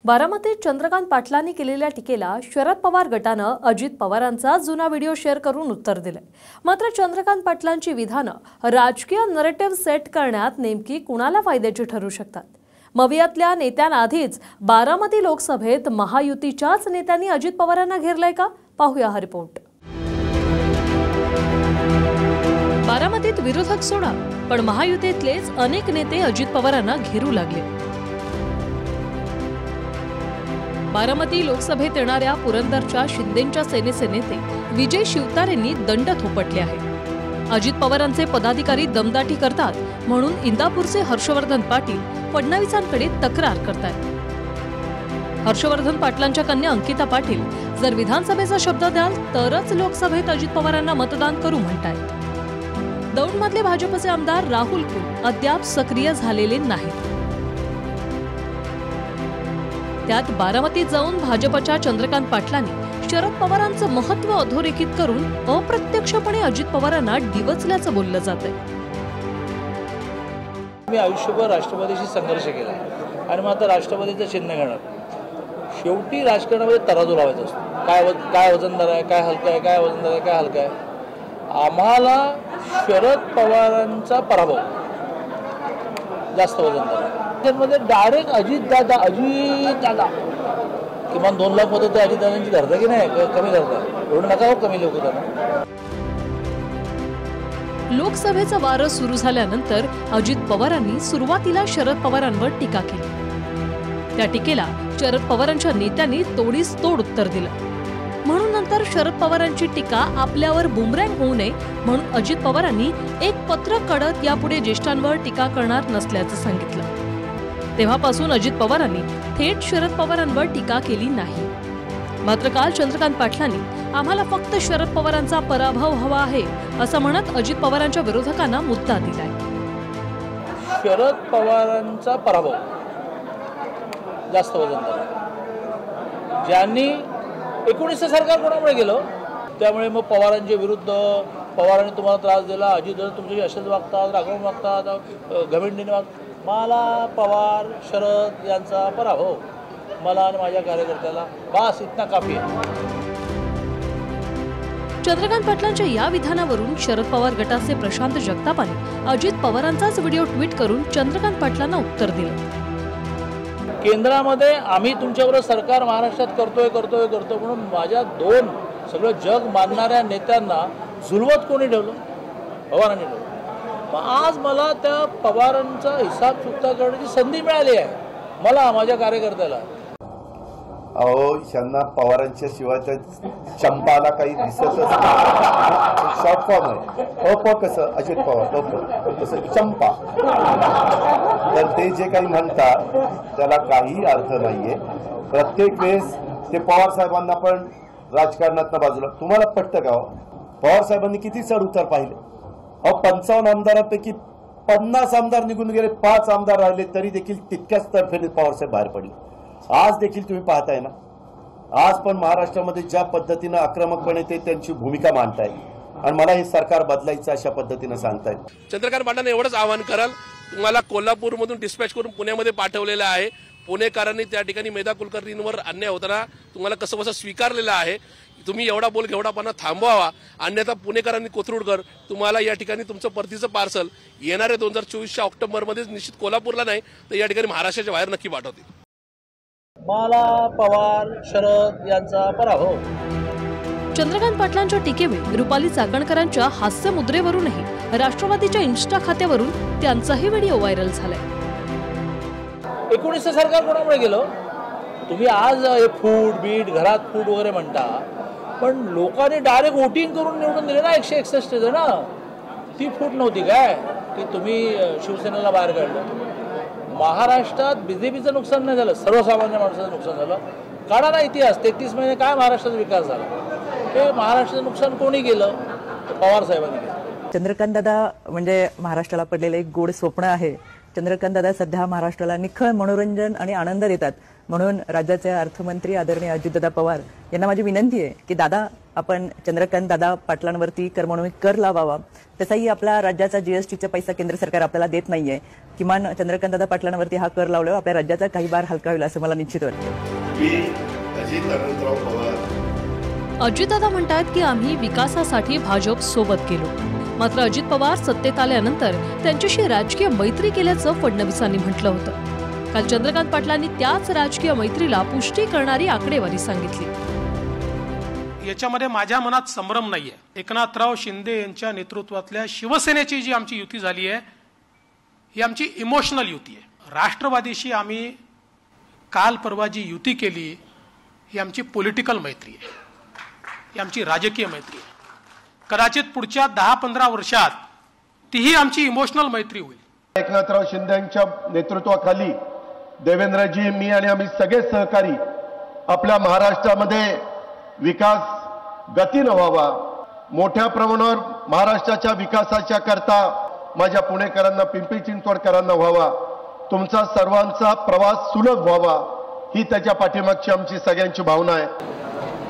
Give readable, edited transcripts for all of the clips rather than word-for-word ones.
बारामतीत चंद्रकांत पाटलांनी केलेल्या टीकेला शरद पवार गटानं अजित पवारांचा जुना व्हिडिओ शेअर करून उत्तर दिले। मात्र चंद्रकांत पाटलांची विधानं राजकीय नरेटिव्ह सेट करण्यात नेमकी कुणाला फायद्याची ठरू शकतात? मवियातल्या नेत्यांआधीच बारामती लोकसभेत महायुतीच्याच नेत्यांनी अजित पवारांना घेरलंय का? पाहूया हा रिपोर्ट। बारामतीत विरोधक सोडा, पण महायुतीतलेच अनेक नेते अजित पवारांना घेरू लागले। बारामती लोकसभेत येणाऱ्या पुरंदरच्या शिंदेंच्या सेनेचे नेते विजय शिवतारेंनी दंड थोपटले आहे। अजित पवारांचे पदाधिकारी दमदाटी करतात म्हणून इंदापूरचे हर्षवर्धन पाटील फडणवीसांकडे तक्रार करतात। हर्षवर्धन पाटलांच्या कन्या अंकिता पाटील जर विधानसभेचा शब्द द्याल तरच लोकसभेत अजित पवारांना मतदान करू म्हणतायत। दौंडमधले भाजपचे आमदार राहुल कुल अद्याप सक्रिय झालेले नाहीत। त्यात बारामतीत जाऊन भाजपच्या चंद्रकांत पाटलांनी शरद पवारांचं महत्त्व अधोरेखित करून अप्रत्यक्षपणे अजित पवारांना डिवचल्याचं बोललं जातंय। मी आयुष्यभर राष्ट्रवादीशी संघर्ष केला आणि मग आता राष्ट्रवादीचं चिन्ह घेणार। शेवटी राजकारणामध्ये तराजू लावायचा असतो। काय वजनदार आहे, काय हलका आहे, काय वजनदार आहे, काय हलका आहे। आम्हाला शरद पवारांचा पराभव जास्त वजनदार आहे। त्यामध्ये डायरेक्ट अजित दादा किमान 2 लाख मतं तर अजित दादांची धरता की नाही, कमी धरता एवढं नका हो, कमी लोक त्यांना। लोकसभेचं वारं सुरू झाल्यानंतर अजित पवारांनी सुरुवातीला शरद पवारांवर टीका केली। त्या टीकेला शरद पवारांच्या नेत्यांनी तोडीस तोड उत्तर दिलं। म्हणून नंतर शरद पवारांची टीका आपल्यावर बुमरँग होऊ नये म्हणून अजित पवारांनी एक पत्र काढत यापुढे ज्येष्ठांवर टीका करणार नसल्याचं सांगितलं। तेव्हापासून अजित पवारांनी थेट शरद पवारांवर टीका केली नाही। मात्र काल चंद्रकांत पाटलांनी आम्हाला फक्त शरद पवारांचा पराभव हवा आहे असं म्हणत अजित पवारांच्या विरोधकांना मुद्दा दिलाय। शरद पवारांचा पराभव जास्त वजनदार आहे। ज्यांनी 19 सरकार कोणामुळे गेलं, त्यामुळे मग पवारांच्या विरुद्ध पवारांनी तुम्हाला त्रास दिला, अजित दादा तुमच्याशी असेच वागतात, रागवून वागतात, घमेंडीने वागतात। मला पवार शरद यांचा पराभव मला आणि माझ्या कार्यकर्त्याला बस इतना काफी आहे। चंद्रकांत पाटलांच्या या विधानावरून शरद पवार गटाचे प्रशांत जगतापांनी अजित पवारांचाच व्हिडिओ ट्विट करून चंद्रकांत पाटलांना उत्तर दिलं। केंद्रामध्ये आम्ही तुमच्याबरोबर सरकार महाराष्ट्रात करतोय म्हणून माझ्या 2 सगळं जग मानणाऱ्या नेत्यांना झुलवत कोणी ठेवलं? पवारांनी ठेवलं। मग आज मला त्या पवारांचा हिसाब चुकता करण्याची संधी मिळाली आहे, मला माझ्या कार्यकर्त्याला। अहो, यांना पवारांच्या शिवाय त्या चंपाला काही दिसतच नाही। शॉर्ट फॉर्म आहे अप, कसं अजित पवार तसं चंपा। तर ते जे काही म्हणतात त्याला काही अर्थ नाहीये। प्रत्येक वेळेस ते पवार साहेबांना पण राजकारणातनं बाजूला, तुम्हाला पटतं का? पवार साहेबांनी किती चढ उतार पाहिले? अहो, 55 आमदारांपैकी 50 आमदार निघून गेले, 5 आमदार राहिले, तरी देखील तितक्याच तर्फेने पवारसाहेब बाहेर पडले। आज देखील तुम्ही पाहताय ना, आज पण महाराष्ट्रामध्ये ज्या पद्धतीनं आक्रमकपणे ते त्यांची भूमिका मांडताय आणि मला हे सरकार बदलायचं अशा पद्धतीनं सांगतायत। चंद्रकांत पाटलांना एवढंच आवाहन कराल, तुम्हाला कोल्हापूरमधून डिस्पॅच करून पुण्यामध्ये पाठवलेलं आहे। पुणेकरांनी त्या ठिकाणी मेधा कुलकर्णींवर अन्याय होताना तुम्हाला कसं कसं स्वीकारलेलं आहे। तुम्ही एवढा बोल घेवडापणा थांबवावा, अन्यथा पुणेकरांनी कोथरूडकर तुम्हाला या ठिकाणी तुमचं परतीचं पार्सल येणाऱ्या 2024च्या ऑक्टोबरमध्ये निश्चित कोल्हापूरला नाही तर या ठिकाणी महाराष्ट्राच्या बाहेर नक्की पाठवतील। मला पवार शरद यांचा पराभव। चंद्रकांत पाटलांच्या टीकेवेळी रुपाली चाकणकरांच्या हास्य मुद्रेवरूनही राष्ट्रवादीच्या इन्स्टा खात्यावरून त्यांचाही व्हिडिओ व्हायरल झालाय। 19 सरकार कोणामुळे गेलं? तुम्ही आज हे फूड बीट घरात फूड वगैरे म्हणता, पण लोकांनी डायरेक्ट वोटिंग करून निवडून दिले ना 161 ना। ती फूट नव्हती काय की तुम्ही शिवसेनेला बाहेर काढलं? महाराष्ट्रात बीजेपीचं नुकसान नाही झालं, सर्वसामान्य माणसाचं नुकसान झालं। काढा ना इतिहास, 33 महिने काय महाराष्ट्राचा विकास झाला? हे महाराष्ट्राचं नुकसान कोणी केलं? पवार साहेबांनी केलं। चंद्रकांत दादा म्हणजे महाराष्ट्राला पडलेलं एक गोड स्वप्न आहे। चंद्रकांत दादा सध्या महाराष्ट्राला निखळ मनोरंजन आणि आनंद देतात। म्हणून राज्याचे अर्थमंत्री आदरणीय अजितदादा पवार यांना माझी विनंती आहे की दादा, आपण चंद्रकांत दादा पाटलांवरती कर म्हणून कर लावावा. तसाही आपल्या राज्याचा जीएसटीचा पैसा केंद्र सरकार आपल्याला देत नाहीये. किमान चंद्रकांत दादा पाटलांवरती हा कर लावल्यावर आपल्या राज्याचा काही भार हलका होईल असं मला निश्चित वाटतं. अजितदादा म्हणतात की आम्ही विकासासाठी भाजप सोबत गेलो. मात्र अजित पवार सत्तेत आल्यानंतर त्यांच्याशी राजकीय मैत्री केल्याचं फडणवीसांनी म्हटलं होतं. काल चंद्रकांत पाटलांनी त्याच राजकीय मैत्रीला पुष्टी करणारी आकडेवारी सांगितली. याच्यामध्ये माझ्या मनात संभ्रम नाहीये. एकनाथराव शिंदे यांच्या नेतृत्वातल्या शिवसेनेची जी आमची युती झाली आहे ही आमची इमोशनल युती आहे. राष्ट्रवादीशी आम्ही काल परवा जी युती केली ही आमची पॉलिटिकल मैत्री आहे, ही आमची राजकीय मैत्री आहे. कदाचित पुढच्या 10-15 वर्षात तीही आमची इमोशनल मैत्री होईल. एकनाथराव शिंदेच्या नेतृत्वाखाली देवेंद्रजी, मी आणि आम्ही सगळे सहकारी आपल्या महाराष्ट्रामध्ये विकास गतीनं व्हावा, मोठ्या प्रमाणावर महाराष्ट्राच्या विकासाच्या करता माझ्या पुणेकरांना, पिंपरी चिंचवडकरांना व्हावा, तुमचा सर्वांचा प्रवास सुलभ व्हावा, ही त्याच्या पाठीमागची आमची सगळ्यांची भावना आहे.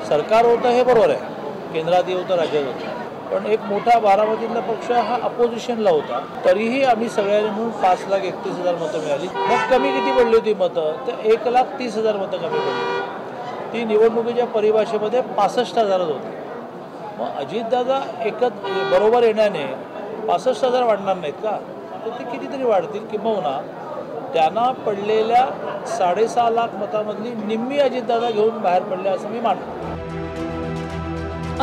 सरकार होतं हे बरोबर आहे, केंद्रातही होतं, राज्यात होतं, पण एक मोठा बारामतीतला पक्ष हा अपोजिशनला होता. तरीही आम्ही सगळ्यांनी मिळून 5,31,000 मतं मिळाली. मग कमी किती पडली होती मतं? तर 1,30,000 मतं कमी पडली. ती निवडणुकीच्या परिभाषेमध्ये 65,000 होती. मग अजितदादा बरोबर येण्याने 65,000 वाढणार नाहीत का? तर ते कितीतरी वाढतील. किंबहुना त्यांना पडलेल्या 6.5 लाख मतामधली निम्मी अजितदादा घेऊन बाहेर पडले असं मी मानतो.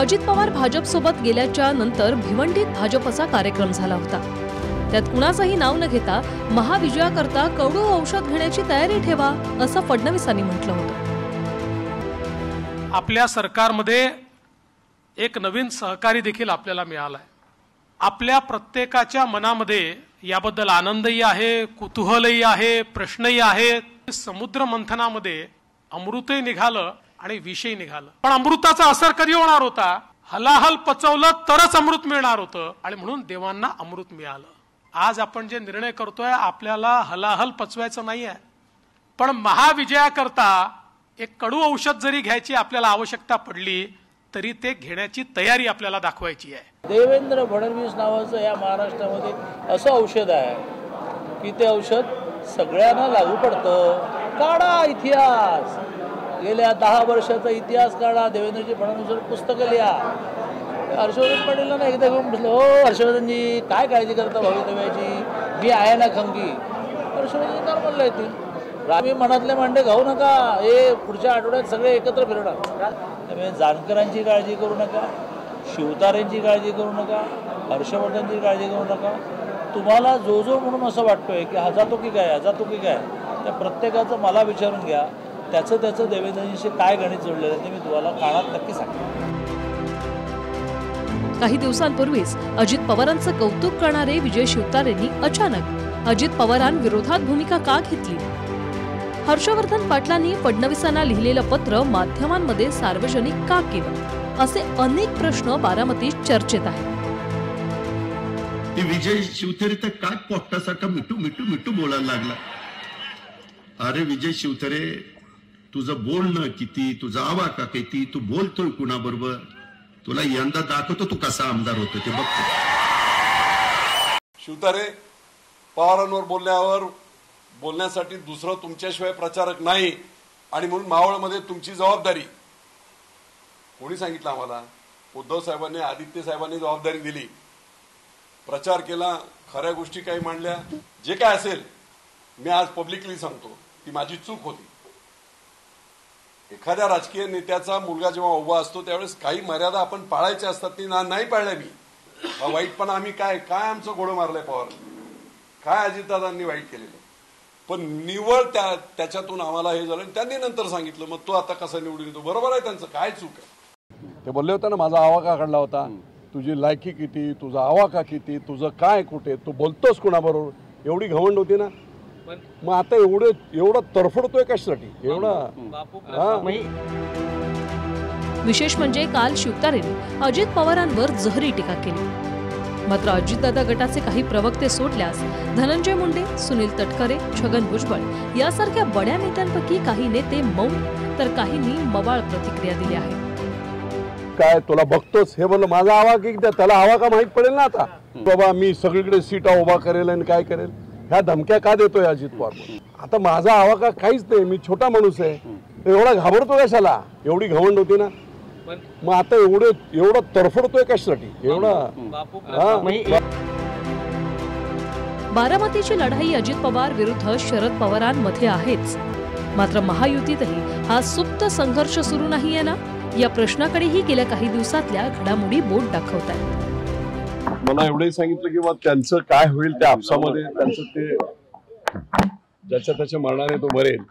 अजित पवार भाजपसोबत गेल्याच्या नंतर भिवंडीत भाजपचा कार्यक्रम झाला होता. त्यात कुणाचंही नाव न घेता महाविजयाकरता कडू औषध घेण्याची तयारी ठेवा असं फडणवीसांनी म्हटलं होतं. आपल्या सरकारमध्ये एक नवीन सहकारी देखील आपल्याला मिळाला आहे. आपल्या प्रत्येकाच्या मनामध्ये याबद्दल आनंदही आहे, कुतूहलही आहे, प्रश्नही आहेत. समुद्र मंथनामध्ये अमृतही निघालं आणि विषय निघालं, पण अमृताचा असर कधी होणार होता? हलाहल पचवलं तरच अमृत मिळणार होतं, आणि म्हणून देवांना अमृत मिळालं. आज आपण जे निर्णय करतोय आपल्याला हलाहल पचवायचं नाहीये, पण महाविजयाकरता एक कडू औषध जरी घ्यायची आपल्याला आवश्यकता पडली तरी ते घेण्याची तयारी आपल्याला दाखवायची आहे. देवेंद्र फडणवीस नावाचं या महाराष्ट्रामध्ये असं औषध आहे की ते औषध सगळ्यांना लागू पडतं. काढा इतिहास, गेल्या 10 वर्षाचा इतिहास काढा. देवेंद्रजी फडणवीस पुस्तकं लिहा. हर्षवर्धन पाटीलला ना एकदा घेऊन बसलो, हो हर्षवर्धनजी काय काळजी करता भवितव्याची, मी आहे ना खंगी. हर्षवर्धन काय म्हणलं येतील, आम्ही मनातले मांडे घाऊ नका, हे पुढच्या आठवड्यात सगळे एकत्र फिरणार. त्यामुळे जानकरांची काळजी करू नका, शिवतारेंची काळजी करू नका, हर्षवर्धनची काळजी करू नका. तुम्हाला जो जो म्हणून असं वाटतोय की हा जातो की काय, हा जातो की काय, त्या प्रत्येकाचं मला विचारून घ्या. त्याचं देवेंद्रजींशी काय गणित जोडलेलं आहे ते मी तुम्हाला काळात नक्की सांगेन. काही दिवसांपूर्वीच अजित पवारांचं कौतुक करणारे विजय शिवतारेंनी अचानक अजित पवारांविरोधात भूमिका का घेतली? हर्षवर्धन पाटलांनी फडणवीसांना लिहिलेलं पत्र माध्यमांमध्ये सार्वजनिक का केलं? असे अनेक प्रश्न बारामतीत चर्चेत आहेत. विजय शिवतारे तर काय पोट्टासारखा मिठू मिठू मिठू बोलायला लागला. अरे विजय शिवतारे, तुझं बोलणं किती, तुझा आवाका किती, तू बोलतोय कुणाबरोबर, तुला यंदा दाखवतो तू कसा आमदार होतो ते बघतो. शिवतारे, पवारांवर बोलण्यासाठी दुसरं तुमच्याशिवाय प्रचारक नाही, आणि म्हणून मावळमध्ये तुमची जबाबदारी. कोणी सांगितलं आम्हाला? उद्धव साहेबांनी, आदित्य साहेबांनी जबाबदारी दिली, प्रचार केला, खऱ्या गोष्टी काही मांडल्या. जे काय असेल मी आज पब्लिकली सांगतो, ती माझी चूक होती. एखाद्या राजकीय नेत्याचा मुलगा जेव्हा उभा असतो त्यावेळेस काही मर्यादा आपण पाळायच्या असतात, ती नाही पाळल्या मी. हा वाईटपणा आम्ही काय आमचं घोडं मारलंय पवार, काय अजितदादांनी वाईट केलेलं, पण निवळ त्याच्यातून आम्हाला हे झालं. त्यांनी नंतर सांगितलं, मग तो आता कसा निवडून येतो? बरोबर आहे, त्यांचं काय चूक आहे? ते बोलले होते ना, माझा आवाका काढला होता, तुझी लायकी किती, तुझा आवाका किती, तुझं काय कुठे, तू बोलतोस कुणाबरोबर, एवढी घमंड होती ना. मग आता एवढं तरफडतोय कशासाठी एवढा? विशेष म्हणजे काल शिवतारेंनी अजित पवारांवर जहरी टीका केली. मात्र अजितदादा गटाचे काही प्रवक्ते सोडल्यास धनंजय मुंडे, सुनील तटकरे, छगन भुजबळ यासारख्या बड्या नेत्यांपैकी काही नेते मौन तर काहींनी मवाळ प्रतिक्रिया दिल्या आहेत. काय तुला बघतोच हे बोललं, माझा हवा की त्याला हवा का माहित पडेल ना आता. बाबा मी सगळीकडे सीटा उभा करेल आणि काय करेल, ह्या धमक्या का देतोय अजित पवार. आता माझा हवा का काहीच नाही, मी छोटा माणूस आहे. एवढा घाबरतो कशाला, एवढी घमंड होती ना. मग आता एवढं तडफडतोय कशासाठी एवढा. बारामतीची लढाई अजित पवार विरुद्ध शरद पवारांमध्ये आहेच, मात्र महायुतीतही हा सुप्त संघर्ष सुरू नाहीये ना, या प्रश्नाकडेही गेल्या काही दिवसातल्या घडामोडी बोट दाखवतात. मला एवढंही सांगितलं की त्यांचं काय होईल त्या आपसामध्ये, त्यांचं ते ज्याच्या त्याच्या मरणाने तो मरेल,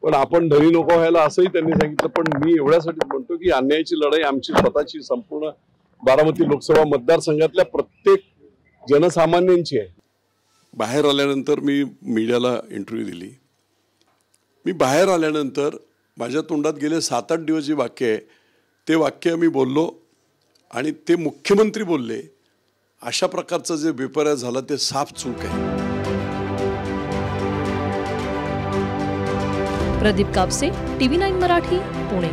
पण आपण धनी नको व्हायला असंही त्यांनी सांगितलं. पण मी एवढ्यासाठी म्हणतो की अन्यायाची लढाई आमची स्वतःची संपूर्ण बारामती लोकसभा मतदारसंघातल्या प्रत्येक जनसामान्यांची आहे. बाहेर आल्यानंतर मी मीडियाला इंटरव्ह्यू दिली. मी बाहेर आल्यानंतर माझ्या तोंडात गेले 7-8 दिवस जे वाक्य आहे ते वाक्य मी बोललो आणि ते मुख्यमंत्री बोलले, अशा प्रकारचं जे विपर्यास झालं ते साफ चूक आहे. प्रदीप कापसे, TV9 मराठी, पुणे.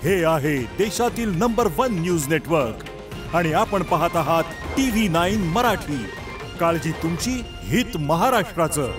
हे आहे देशातील नंबर 1 न्यूज नेटवर्क आणि आपण पाहत आहात TV9 मराठी. काळजी तुमची, हित महाराष्ट्राचं.